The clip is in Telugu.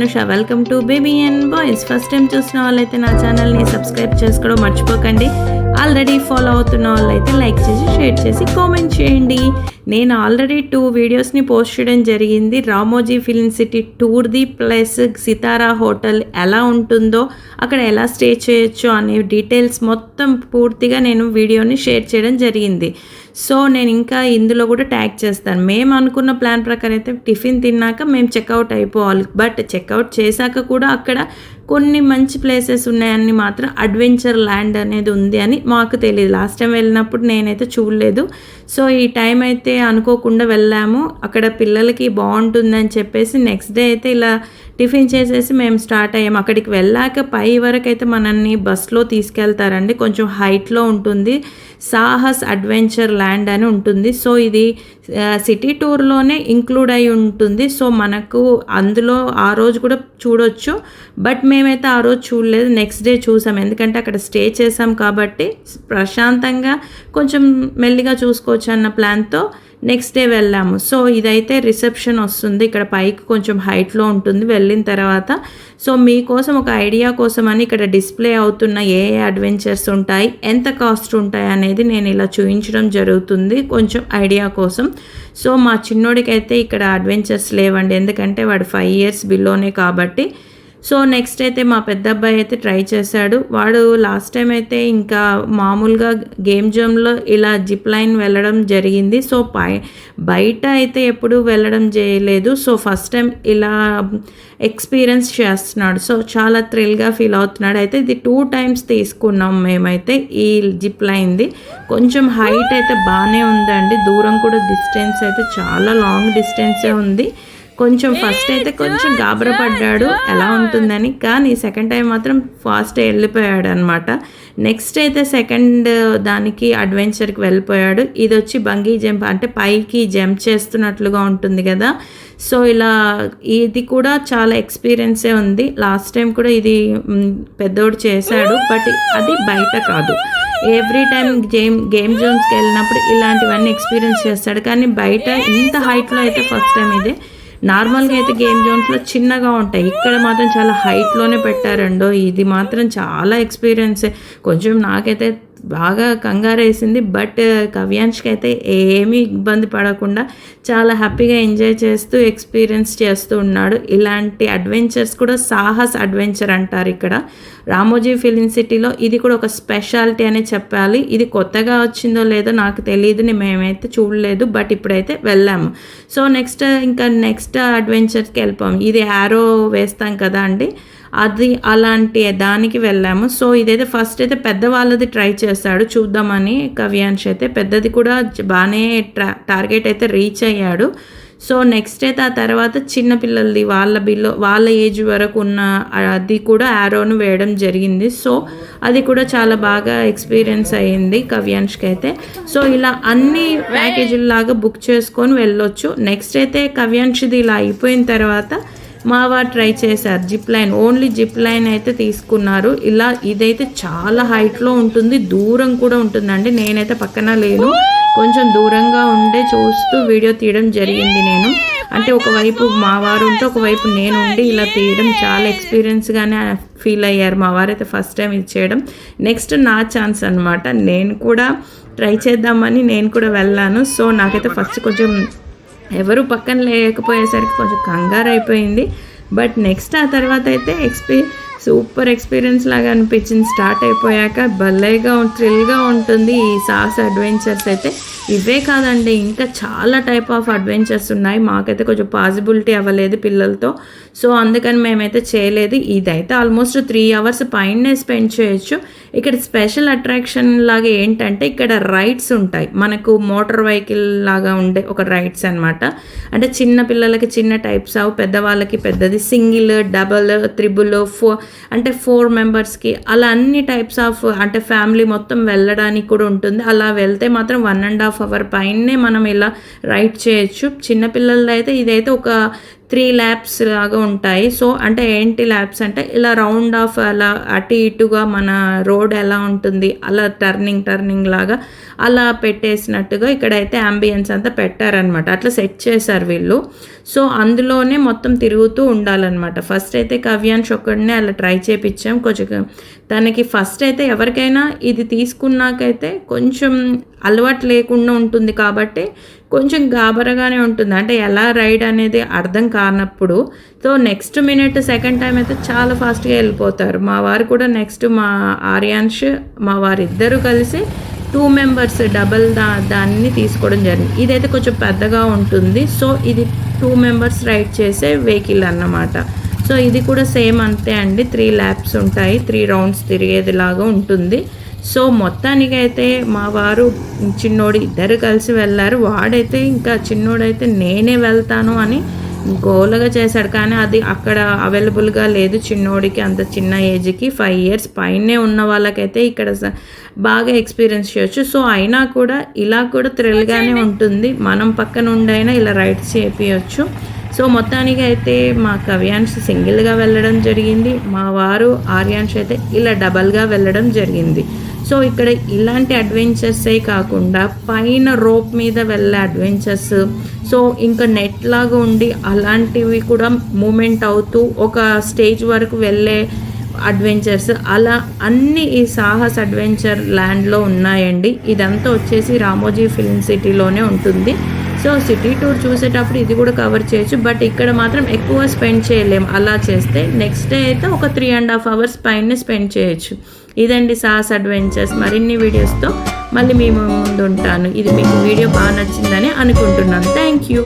Anusha. Welcome to baby and boys. First time చూసిన వాళ్ళైతే నా ఛానల్ని సబ్స్క్రైబ్ చేసుకోవడం మర్చిపోకండి. ఆల్రెడీ ఫాలో అవుతున్న వాళ్ళైతే లైక్ చేసి షేర్ చేసి కామెంట్ చేయండి. నేను ఆల్రెడీ 2 వీడియోస్ని పోస్ట్ చేయడం జరిగింది. రామోజీ ఫిల్మ్ సిటీ టూర్ది ప్లస్ సితారా హోటల్ ఎలా ఉంటుందో, అక్కడ ఎలా స్టే చేయొచ్చు అనే డీటెయిల్స్ మొత్తం పూర్తిగా నేను వీడియోని షేర్ చేయడం జరిగింది. సో నేను ఇంకా ఇందులో కూడా ట్యాగ్ చేస్తాను. మేము అనుకున్న ప్లాన్ ప్రకారం అయితే టిఫిన్ తిన్నాక మేము చెక్అవుట్ అయిపోవాలి. బట్ చెక్అవుట్ చేశాక కూడా అక్కడ కొన్ని మంచి ప్లేసెస్ ఉన్నాయని మాత్రం అడ్వెంచర్ ల్యాండ్ అనేది ఉంది అని మాకు తెలియదు. లాస్ట్ టైం వెళ్ళినప్పుడు నేనైతే చూడలేదు. సో ఈ టైం అయితే అనుకోకుండా వెళ్ళాము. అక్కడ పిల్లలకి బాగుంటుందని చెప్పేసి నెక్స్ట్ డే అయితే ఇలా టిఫిన్ చేసేసి మేము స్టార్ట్ అయ్యాము. అక్కడికి వెళ్ళాక పై వరకు అయితే మనల్ని బస్లో తీసుకెళ్తారండి. కొంచెం హైట్లో ఉంటుంది. సాహస్ అడ్వెంచర్ ల్యాండ్ అని ఉంటుంది. సో ఇది సిటీ టూర్లోనే ఇంక్లూడ్ అయి ఉంటుంది. సో మనకు అందులో ఆ రోజు కూడా చూడొచ్చు. బట్ మేమైతే ఆ రోజు చూడలేదు, నెక్స్ట్ డే చూసాం. ఎందుకంటే అక్కడ స్టే చేసాం కాబట్టి ప్రశాంతంగా కొంచెం మెల్లిగా చూసుకోవచ్చు అన్న ప్లాన్తో నెక్స్ట్ డే వెళ్ళాము. సో ఇదైతే రిసెప్షన్ వస్తుంది. ఇక్కడ పైకి కొంచెం హైట్లో ఉంటుంది. వెళ్ళిన తర్వాత సో మీకోసం ఒక ఐడియా కోసం అని ఇక్కడ డిస్ప్లే అవుతున్న ఏ అడ్వెంచర్స్ ఉంటాయి, ఎంత కాస్ట్ ఉంటాయి అనేది నేను ఇలా చూపించడం జరుగుతుంది కొంచెం ఐడియా కోసం. సో మా చిన్నోడికైతే ఇక్కడ అడ్వెంచర్స్ లేవండి, ఎందుకంటే వాడు 5 years బిలోనే కాబట్టి. సో నెక్స్ట్ అయితే మా పెద్ద అబ్బాయి అయితే ట్రై చేశాడు. వాడు లాస్ట్ టైం అయితే ఇంకా మామూలుగా గేమ్ జోన్లో ఇలా జిప్ లైన్ వెళ్ళడం జరిగింది. సో బయట అయితే ఎప్పుడు వెళ్ళడం చేయలేదు. సో ఫస్ట్ టైం ఇలా ఎక్స్పీరియన్స్ చేస్తున్నాడు. సో చాలా థ్రిల్గా ఫీల్ అవుతున్నాడు. అయితే ఇది 2 times తీసుకున్నాం మేమైతే ఈ జిప్ లైన్ది. కొంచెం హైట్ అయితే బాగానే ఉందండి. దూరం కూడా డిస్టెన్స్ అయితే చాలా లాంగ్ డిస్టెన్సే ఉంది. కొంచెం ఫస్ట్ అయితే కొంచెం గాబరపడ్డాడు ఎలా ఉంటుందని, కానీ సెకండ్ టైం మాత్రం ఫాస్ట్ వెళ్ళిపోయాడు అనమాట. నెక్స్ట్ అయితే సెకండ్ దానికి అడ్వెంచర్కి వెళ్ళిపోయాడు. ఇది వచ్చి బంగీ జంప్, అంటే పైకి జంప్ చేస్తున్నట్లుగా ఉంటుంది కదా. సో ఇలా ఇది కూడా చాలా ఎక్స్పీరియన్సే ఉంది. లాస్ట్ టైం కూడా ఇది పెద్దోడు చేశాడు, బట్ అది బయట కాదు. ఎవ్రీ టైం గేమ్ జోన్స్కి వెళ్ళినప్పుడు ఇలాంటివన్నీ ఎక్స్పీరియన్స్ చేస్తాడు, కానీ బయట ఇంత హైట్లో అయితే ఫస్ట్ టైం ఇదే. నార్మల్గా అయితే గేమ్ జోన్స్లో చిన్నగా ఉంటాయి, ఇక్కడ మాత్రం చాలా హైట్లోనే పెట్టారండో. ఇది మాత్రం చాలా ఎక్స్పీరియన్సే. కొంచెం నాకైతే బాగా కంగారు వేసింది, బట్ కవ్యాంష్కి అయితే ఏమీ ఇబ్బంది పడకుండా చాలా హ్యాపీగా ఎంజాయ్ చేస్తూ ఎక్స్పీరియన్స్ చేస్తూ ఉన్నాడు. ఇలాంటి అడ్వెంచర్స్ కూడా సాహస్ అడ్వెంచర్ అంటారు ఇక్కడ రామోజీ ఫిల్మ్ సిటీలో. ఇది కూడా ఒక స్పెషాలిటీ అనే చెప్పాలి. ఇది కొత్తగా వచ్చిందో లేదో నాకు తెలియదు, మేమైతే చూడలేదు, బట్ ఇప్పుడైతే వెళ్ళాము. సో నెక్స్ట్ అడ్వెంచర్స్కి వెళ్ళిపోయాము. ఇది యారో వేస్తాం కదా అండి, అది అలాంటి దానికి వెళ్ళాము. సో ఇదైతే ఫస్ట్ అయితే పెద్దవాళ్ళది ట్రై చేశాడు చూద్దామని కవ్యాంష్ అయితే. పెద్దది కూడా బాగానే టార్గెట్ అయితే రీచ్ అయ్యాడు. సో నెక్స్ట్ అయితే ఆ తర్వాత చిన్నపిల్లలది వాళ్ళ ఏజ్ వరకు ఉన్న అది కూడా యారోను వేయడం జరిగింది. సో అది కూడా చాలా బాగా ఎక్స్పీరియన్స్ అయ్యింది కవ్యాంష్కి అయితే. సో ఇలా అన్ని ప్యాకేజీలాగా బుక్ చేసుకొని వెళ్ళొచ్చు. నెక్స్ట్ అయితే కవ్యాంష్ది ఇలా అయిపోయిన తర్వాత మా వారు ట్రై చేశారు zip line. Only zip line అయితే తీసుకున్నారు. ఇలా ఇదైతే చాలా హైట్లో ఉంటుంది, దూరం కూడా ఉంటుందండి. నేనైతే పక్కన లేను, కొంచెం దూరంగా ఉండే చూస్తూ వీడియో తీయడం జరిగింది నేను. అంటే ఒకవైపు మా వారు ఉంటే ఒకవైపు నేను ఉండి ఇలా తీయడం చాలా ఎక్స్పీరియన్స్గానే ఫీల్ అయ్యారు మా వారు అయితే ఫస్ట్ టైం ఇది చేయడం. నెక్స్ట్ నా ఛాన్స్ అనమాట, నేను కూడా ట్రై చేద్దామని నేను కూడా వెళ్ళాను. సో నాకైతే ఫస్ట్ కొంచెం ఎవరు పక్కన లేకపోయేసరికి కొంచెం కంగారు అయిపోయింది. బట్ నెక్స్ట్ ఆ తర్వాత అయితే సూపర్ ఎక్స్పీరియన్స్ లాగా అనిపించింది. స్టార్ట్ అయిపోయాక భలేగా థ్రిల్గా ఉంటుంది ఈ సాహస్ అడ్వెంచర్స్ అయితే. ఇవే కాదండి, ఇంకా చాలా టైప్ ఆఫ్ అడ్వెంచర్స్ ఉన్నాయి. మాకైతే కొంచెం పాసిబిలిటీ అవ్వలేదు పిల్లలతో, సో అందుకని మేమైతే చేయలేదు. ఇదైతే ఆల్మోస్ట్ 3 hours పైనే స్పెండ్ చేయొచ్చు. ఇక్కడ స్పెషల్ అట్రాక్షన్ లాగా ఏంటంటే ఇక్కడ రైడ్స్ ఉంటాయి. మనకు మోటార్ వెహికల్ లాగా ఉండే ఒక రైడ్స్ అనమాట. అంటే చిన్న పిల్లలకి చిన్న టైప్స్ ఆఫ్, పెద్దవాళ్ళకి పెద్దది, సింగిల్, డబల్, త్రిబుల్, 4 members అలా అన్ని టైప్స్ ఆఫ్, అంటే ఫ్యామిలీ మొత్తం వెళ్ళడానికి కూడా ఉంటుంది. అలా వెళ్తే మాత్రం 1.5 hour పైనే మనం ఇలా రైడ్ చేయొచ్చు. చిన్నపిల్లలది అయితే ఇదైతే ఒక 3 ల్యాబ్స్ లాగా ఉంటాయి. సో అంటే ఏంటి ల్యాబ్స్ అంటే ఇలా రౌండ్ ఆఫ్ అలా అటు ఇటుగా మన రోడ్ ఎలా ఉంటుంది అలా టర్నింగ్ లాగా అలా పెట్టేసినట్టుగా ఇక్కడైతే అంబియన్స్ అంతా పెట్టారనమాట. అట్లా సెట్ చేశారు వీళ్ళు. సో అందులోనే మొత్తం తిరుగుతూ ఉండాలన్నమాట. ఫస్ట్ అయితే కవ్యాన్ష్ ఒక్కడినే అలా ట్రై చేయించాం. కొంచెం తనకి ఫస్ట్ అయితే ఎవరికైనా ఇది తీసుకున్నాకైతే కొంచెం అలవాటు లేకుండా ఉంటుంది కాబట్టి కొంచెం గాబరగానే ఉంటుంది. అంటే ఎలా రైడ్ అనేది అర్థం కానప్పుడు. So next minute second time అయితే చాలా ఫాస్ట్గా వెళ్ళిపోతారు. మా వారు కూడా నెక్స్ట్ మా ఆర్యాన్ష్ మా వారిద్దరూ కలిసి 2 మెంబర్స్ డబల్ దాన్ని తీసుకోవడం జరిగింది. ఇదైతే కొంచెం పెద్దగా ఉంటుంది. సో ఇది 2 మెంబర్స్ రైడ్ చేసే వెహికల్ అన్నమాట. సో ఇది కూడా సేమ్ అంతే అండి. 3 ల్యాప్స్ ఉంటాయి, 3 రౌండ్స్ తిరిగేదిలాగా ఉంటుంది. సో మొత్తానికైతే మా వారు చిన్నోడు ఇద్దరు కలిసి వెళ్ళారు. వాడైతే ఇంకా చిన్నోడైతే నేనే వెళ్తాను అని గోలగా చేశాడు. కానీ అది అక్కడ అవైలబుల్గా లేదు చిన్నోడికి. అంత చిన్న ఏజ్కి 5 ఇయర్స్ పైనే ఉన్న వాళ్ళకైతే ఇక్కడ బాగా ఎక్స్పీరియన్స్ చేయొచ్చు. సో అయినా కూడా ఇలా కూడా థ్రిల్గానే ఉంటుంది. మనం పక్కన ఉండైనా ఇలా రైడ్స్ చేపించవచ్చు. సో మొత్తానికి అయితే మా కవ్యాన్ష్ సింగిల్గా వెళ్ళడం జరిగింది. మా వారు ఆర్యాన్ష్ అయితే ఇలా డబల్గా వెళ్ళడం జరిగింది. సో ఇక్కడ ఇలాంటి అడ్వెంచర్సే కాకుండా పైన రోప్ మీద వెళ్ళే అడ్వెంచర్స్, సో ఇంకా నెట్ లాగా ఉండి అలాంటివి కూడా మూమెంట్ అవుతూ ఒక స్టేజ్ వరకు వెళ్ళే అడ్వెంచర్స్, అలా అన్ని ఈ సాహస్ అడ్వెంచర్ ల్యాండ్లో ఉన్నాయండి. ఇదంతా వచ్చేసి రామోజీ ఫిల్మ్ సిటీలోనే ఉంటుంది. సో సిటీ టూర్ చూసేటప్పుడు ఇది కూడా కవర్ చేయొచ్చు. బట్ ఇక్కడ మాత్రం ఎక్కువ స్పెండ్ చేయలేము. అలా చేస్తే నెక్స్ట్ డే అయితే ఒక 3.5 hours పైన స్పెండ్ చేయొచ్చు. ఇదండి సాహస్ అడ్వెంచర్స్. మరిన్ని వీడియోస్తో మళ్ళీ మీ ముందు ఉంటాను. ఇది మీకు వీడియో బాగా నచ్చిందని అనుకుంటున్నాను. Thank you.